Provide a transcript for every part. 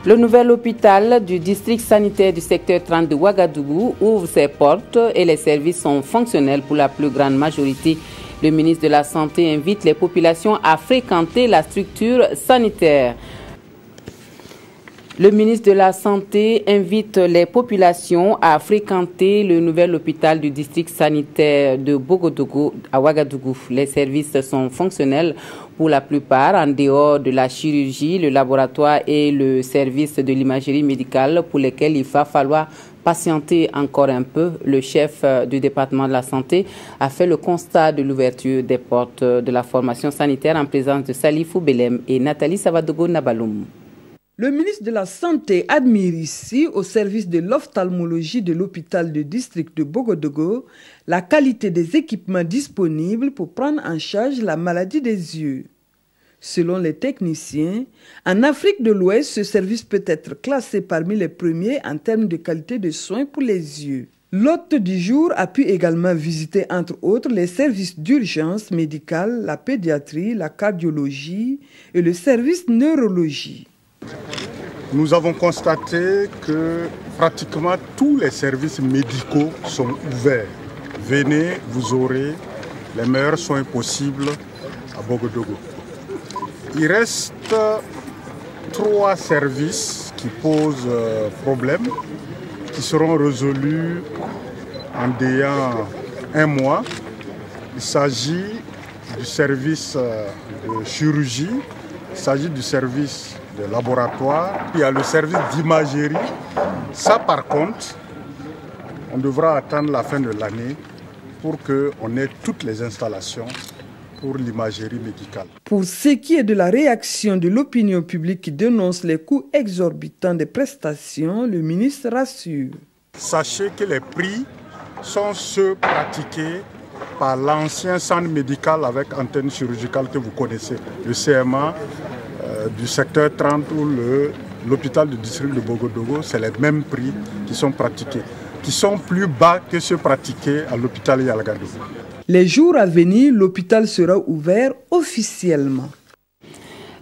Le nouvel hôpital du district sanitaire du secteur 30 de Ouagadougou ouvre ses portes et les services sont fonctionnels pour la plus grande majorité. Le ministre de la Santé invite les populations à fréquenter la structure sanitaire. Le ministre de la Santé invite les populations à fréquenter le nouvel hôpital du district sanitaire de Bogodougou à Ouagadougou. Les services sont fonctionnels pour la plupart, en dehors de la chirurgie, le laboratoire et le service de l'imagerie médicale pour lesquels il va falloir patienter encore un peu. Le chef du département de la santé a fait le constat de l'ouverture des portes de la formation sanitaire en présence de Salifou Belem et Nathalie Savadogo Nabaloum. Le ministre de la Santé admire ici, au service de l'ophtalmologie de l'hôpital du district de Bogodougou, la qualité des équipements disponibles pour prendre en charge la maladie des yeux. Selon les techniciens, en Afrique de l'Ouest, ce service peut être classé parmi les premiers en termes de qualité de soins pour les yeux. L'hôte du jour a pu également visiter, entre autres, les services d'urgence médicale, la pédiatrie, la cardiologie et le service neurologie. Nous avons constaté que pratiquement tous les services médicaux sont ouverts. Venez, vous aurez les meilleurs soins possibles à Bogodougou. Il reste 3 services qui posent problème, qui seront résolus en déant 1 mois. Il s'agit du service de chirurgie, il s'agit du service de laboratoire, il y a le service d'imagerie. Ça par contre, on devra attendre la fin de l'année pour qu'on ait toutes les installations pour l'imagerie médicale. Pour ce qui est de la réaction de l'opinion publique qui dénonce les coûts exorbitants des prestations, le ministre rassure. Sachez que les prix sont ceux pratiqués par l'ancien centre médical avec antenne chirurgicale que vous connaissez, le CMA du secteur 30 ou l'hôpital du district de Bogodougou, c'est les mêmes prix qui sont pratiqués, qui sont plus bas que ceux pratiqués à l'hôpital Yalagadou. Les jours à venir, l'hôpital sera ouvert officiellement.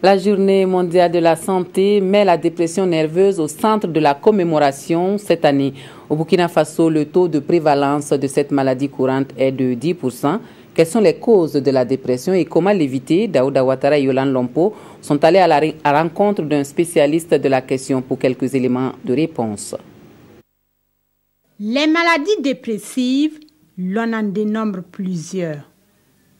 La journée mondiale de la santé met la dépression nerveuse au centre de la commémoration cette année. Au Burkina Faso, le taux de prévalence de cette maladie courante est de 10%. Quelles sont les causes de la dépression et comment l'éviter? Daouda Ouattara et Yolande Lompo sont allés à la rencontre d'un spécialiste de la question pour quelques éléments de réponse. Les maladies dépressives, l'on en dénombre plusieurs.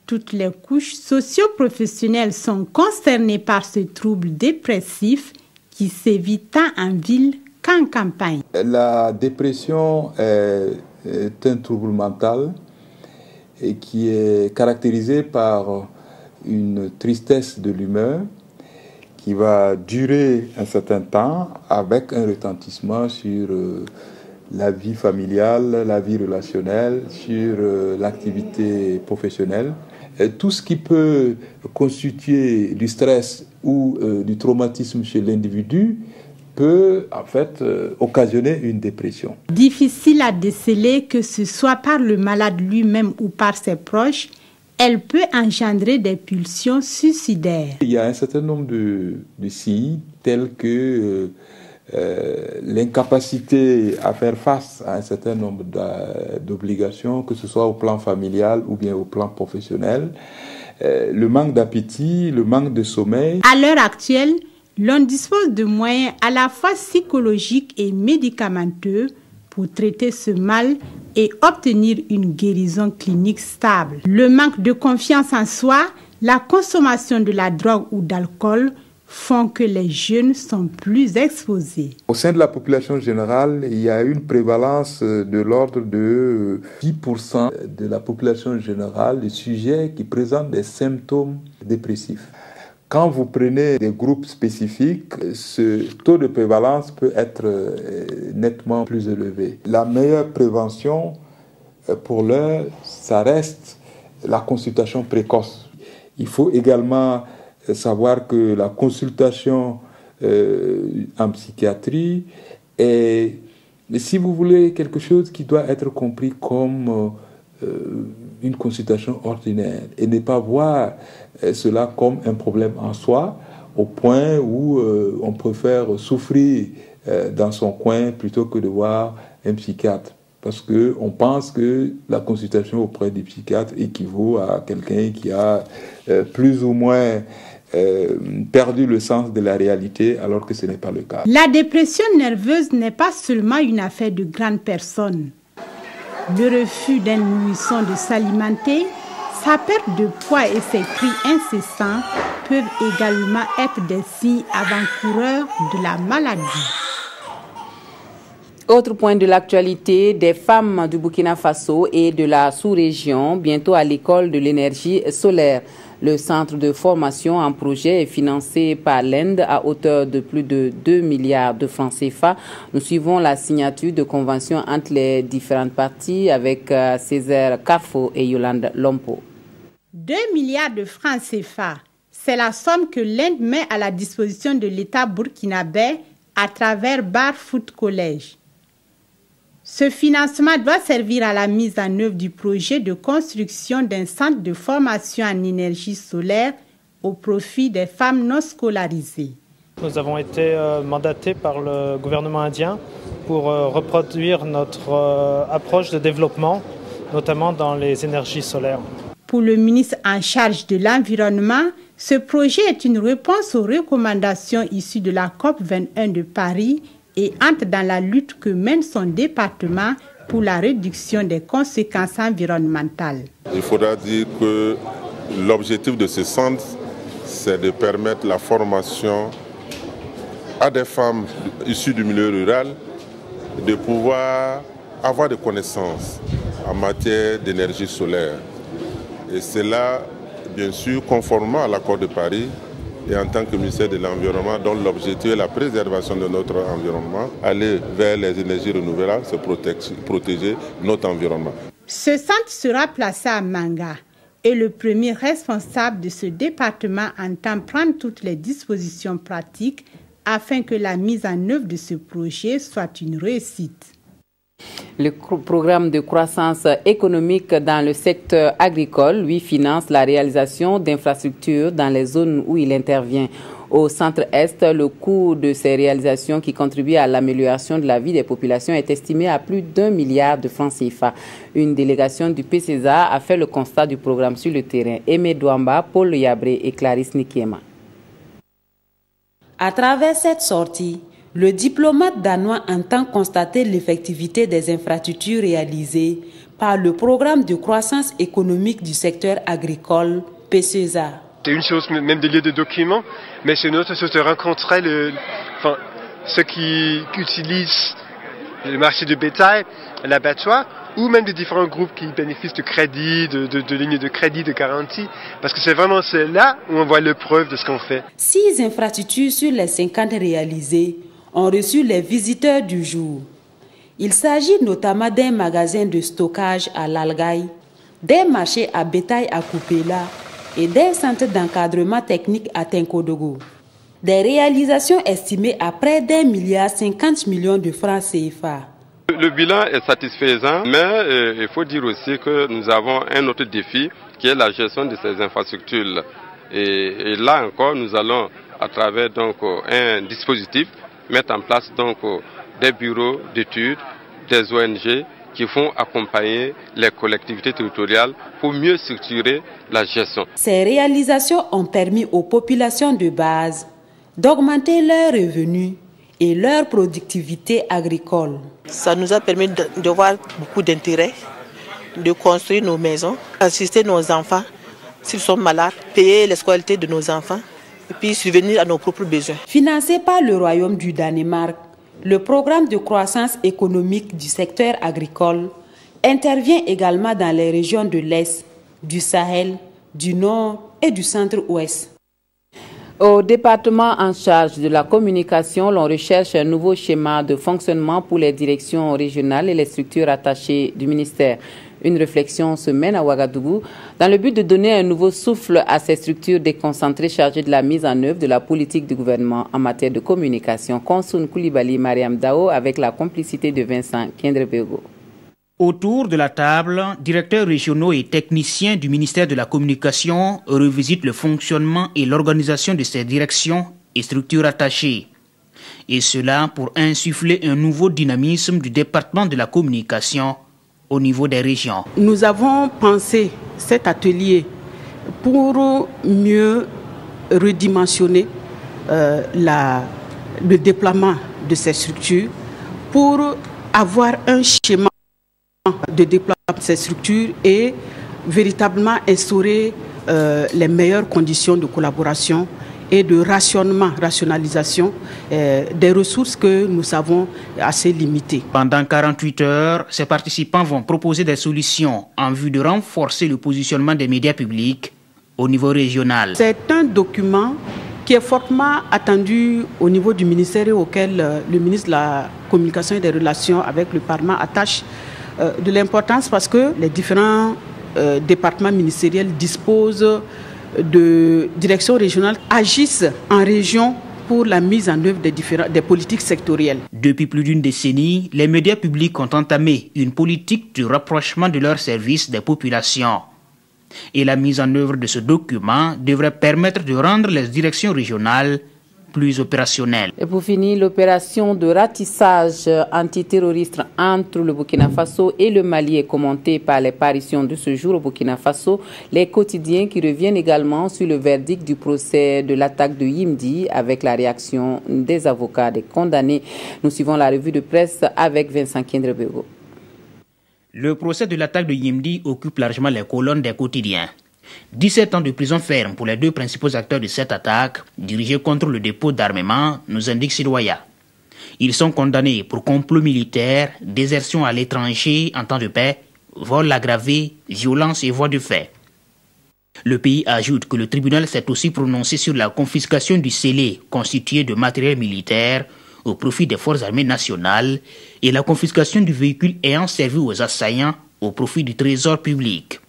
Toutes les couches socio-professionnelles sont concernées par ce trouble dépressif qui sévit tant en ville qu'en campagne. La dépression est un trouble mental et qui est caractérisé par une tristesse de l'humeur qui va durer un certain temps avec un retentissement sur la vie familiale, la vie relationnelle, sur l'activité professionnelle. Et tout ce qui peut constituer du stress ou du traumatisme chez l'individu peut en fait occasionner une dépression. Difficile à déceler que ce soit par le malade lui-même ou par ses proches, elle peut engendrer des pulsions suicidaires. Il y a un certain nombre de signes tels que l'incapacité à faire face à un certain nombre d'obligations, que ce soit au plan familial ou bien au plan professionnel, le manque d'appétit, le manque de sommeil. À l'heure actuelle, l'on dispose de moyens à la fois psychologiques et médicamenteux pour traiter ce mal et obtenir une guérison clinique stable. Le manque de confiance en soi, la consommation de la drogue ou d'alcool font que les jeunes sont plus exposés. Au sein de la population générale, il y a une prévalence de l'ordre de 10% de la population générale de sujets qui présentent des symptômes dépressifs. Quand vous prenez des groupes spécifiques, ce taux de prévalence peut être nettement plus élevé. La meilleure prévention pour l'heure, ça reste la consultation précoce. Il faut également savoir que la consultation en psychiatrie est, si vous voulez, quelque chose qui doit être compris comme une consultation ordinaire et ne pas voir cela comme un problème en soi au point où on préfère souffrir dans son coin plutôt que de voir un psychiatre. Parce qu'on pense que la consultation auprès des psychiatres équivaut à quelqu'un qui a plus ou moins perdu le sens de la réalité, alors que ce n'est pas le cas. La dépression nerveuse n'est pas seulement une affaire de grandes personnes. Le refus d'un nourrisson de s'alimenter, sa perte de poids et ses cris incessants peuvent également être des signes avant-coureurs de la maladie. Autre point de l'actualité, des femmes du Burkina Faso et de la sous-région, bientôt à l'école de l'énergie solaire. Le centre de formation en projet est financé par l'Inde à hauteur de plus de 2 milliards de francs CFA. Nous suivons la signature de conventions entre les différentes parties avec Césaire Carfo et Yolande Lompo. 2 milliards de francs CFA, c'est la somme que l'Inde met à la disposition de l'État burkinabé à travers Bar Foot College. Ce financement doit servir à la mise en œuvre du projet de construction d'un centre de formation en énergie solaire au profit des femmes non scolarisées. Nous avons été mandatés par le gouvernement indien pour reproduire notre approche de développement, notamment dans les énergies solaires. Pour le ministre en charge de l'environnement, ce projet est une réponse aux recommandations issues de la COP21 de Paris et entre dans la lutte que mène son département pour la réduction des conséquences environnementales. Il faudra dire que l'objectif de ce centre, c'est de permettre la formation à des femmes issues du milieu rural, de pouvoir avoir des connaissances en matière d'énergie solaire. Et c'est là, bien sûr, conformément à l'accord de Paris, et en tant que ministère de l'Environnement, dont l'objectif est la préservation de notre environnement, aller vers les énergies renouvelables, c'est protéger notre environnement. Ce centre sera placé à Manga et le premier responsable de ce département entend prendre toutes les dispositions pratiques afin que la mise en œuvre de ce projet soit une réussite. Le programme de croissance économique dans le secteur agricole, lui, finance la réalisation d'infrastructures dans les zones où il intervient. Au centre-est, le coût de ces réalisations qui contribuent à l'amélioration de la vie des populations est estimé à plus d'1 milliard de francs CFA. Une délégation du PCESA a fait le constat du programme sur le terrain. Aimé Douamba, Paul Yabré et Clarisse Nikiema. À travers cette sortie, le diplomate danois entend constater l'effectivité des infrastructures réalisées par le programme de croissance économique du secteur agricole, PCESA. C'est une chose même de lire des documents, mais c'est une autre chose de rencontrer ceux qui utilisent le marché de bétail, l'abattoir, ou même des différents groupes qui bénéficient de crédits, de lignes de crédit, de garantie, parce que c'est vraiment là où on voit le preuve de ce qu'on fait. 6 infrastructures sur les 50 réalisées ont reçu les visiteurs du jour. Il s'agit notamment d'un magasin de stockage à Lalgaï, d'un marché à bétail à Koupela et d'un centre d'encadrement technique à Tenkodogo. Des réalisations estimées à près d'1,50 milliard de francs CFA. Le bilan est satisfaisant, mais il faut dire aussi que nous avons un autre défi qui est la gestion de ces infrastructures. Et là encore, nous allons, à travers un dispositif, mettre en place des bureaux d'études, des ONG qui vont accompagner les collectivités territoriales pour mieux structurer la gestion. Ces réalisations ont permis aux populations de base d'augmenter leurs revenus et leur productivité agricole. Ça nous a permis de voir beaucoup d'intérêt, de construire nos maisons, assister nos enfants s'ils sont malades, payer les scolarités de nos enfants et puis subvenir à nos propres besoins. Financé par le Royaume du Danemark, le programme de croissance économique du secteur agricole intervient également dans les régions de l'Est, du Sahel, du Nord et du Centre-Ouest. Au département en charge de la communication, l'on recherche un nouveau schéma de fonctionnement pour les directions régionales et les structures attachées du ministère. Une réflexion se mène à Ouagadougou dans le but de donner un nouveau souffle à ces structures déconcentrées chargées de la mise en œuvre de la politique du gouvernement en matière de communication. Konsoun Koulibaly, Mariam Dao, avec la complicité de Vincent Kendrebego. Autour de la table, directeurs régionaux et techniciens du ministère de la Communication revisitent le fonctionnement et l'organisation de ces directions et structures attachées. Et cela pour insuffler un nouveau dynamisme du département de la communication au niveau des régions. Nous avons pensé cet atelier pour mieux redimensionner le déploiement de ces structures, pour avoir un schéma de déploiement de ces structures et véritablement instaurer les meilleures conditions de collaboration et de rationalisation des ressources que nous savons assez limitées. Pendant 48 heures, ces participants vont proposer des solutions en vue de renforcer le positionnement des médias publics au niveau régional. C'est un document qui est fortement attendu au niveau du ministère et auquel le ministre de la Communication et des Relations avec le Parlement attache de l'importance parce que les différents départements ministériels disposent de directions régionales, agissent en région pour la mise en œuvre des politiques sectorielles. Depuis plus d'une décennie, les médias publics ont entamé une politique de rapprochement de leurs services des populations. Et la mise en œuvre de ce document devrait permettre de rendre les directions régionales plus opérationnelles. Et pour finir, l'opération de ratissage antiterroriste entre le Burkina Faso et le Mali est commentée par les parutions de ce jour au Burkina Faso, les quotidiens qui reviennent également sur le verdict du procès de l'attaque de Yimdi avec la réaction des avocats des condamnés. Nous suivons la revue de presse avec Vincent Kendrebego. Le procès de l'attaque de Yimdi occupe largement les colonnes des quotidiens. 17 ans de prison ferme pour les deux principaux acteurs de cette attaque, dirigée contre le dépôt d'armement, nous indique Sidoya. Ils sont condamnés pour complot militaire, désertion à l'étranger en temps de paix, vol aggravé, violence et voies de fait. Le pays ajoute que le tribunal s'est aussi prononcé sur la confiscation du scellé constitué de matériel militaire au profit des forces armées nationales et la confiscation du véhicule ayant servi aux assaillants au profit du trésor public.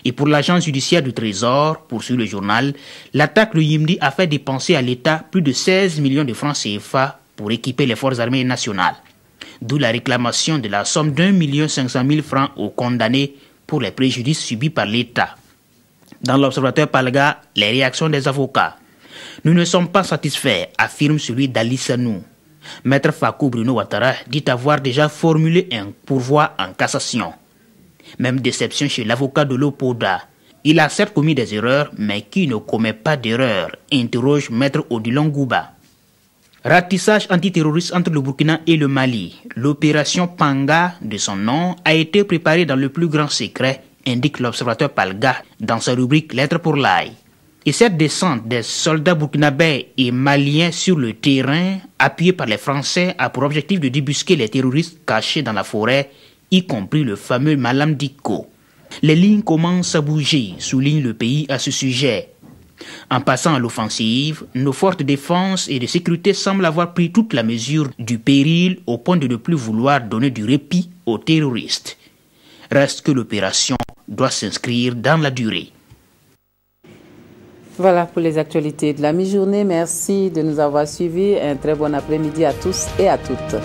Et pour l'agence judiciaire du Trésor, poursuit le journal, l'attaque de Yimdi a fait dépenser à l'État plus de 16 millions de francs CFA pour équiper les forces armées nationales. D'où la réclamation de la somme d'1 500 000 francs aux condamnés pour les préjudices subis par l'État. Dans l'Observateur Palga, les réactions des avocats. Nous ne sommes pas satisfaits, affirme celui d'Ali Sanou. Maître Fakou Bruno Ouattara dit avoir déjà formulé un pourvoi en cassation. Même déception chez l'avocat de l'Opoda. Il a certes commis des erreurs, mais qui ne commet pas d'erreurs, interroge Maître Odilon Gouba. Ratissage antiterroriste entre le Burkina et le Mali. L'opération Panga, de son nom, a été préparée dans le plus grand secret, indique l'Observateur Palga dans sa rubrique Lettres pour l'ail. Et cette descente des soldats burkinabés et maliens sur le terrain, appuyés par les Français, a pour objectif de débusquer les terroristes cachés dans la forêt, y compris le fameux Malam Dicko. Les lignes commencent à bouger, souligne le pays à ce sujet. En passant à l'offensive, nos forces de défense et de sécurité semblent avoir pris toute la mesure du péril au point de ne plus vouloir donner du répit aux terroristes. Reste que l'opération doit s'inscrire dans la durée. Voilà pour les actualités de la mi-journée. Merci de nous avoir suivis. Un très bon après-midi à tous et à toutes.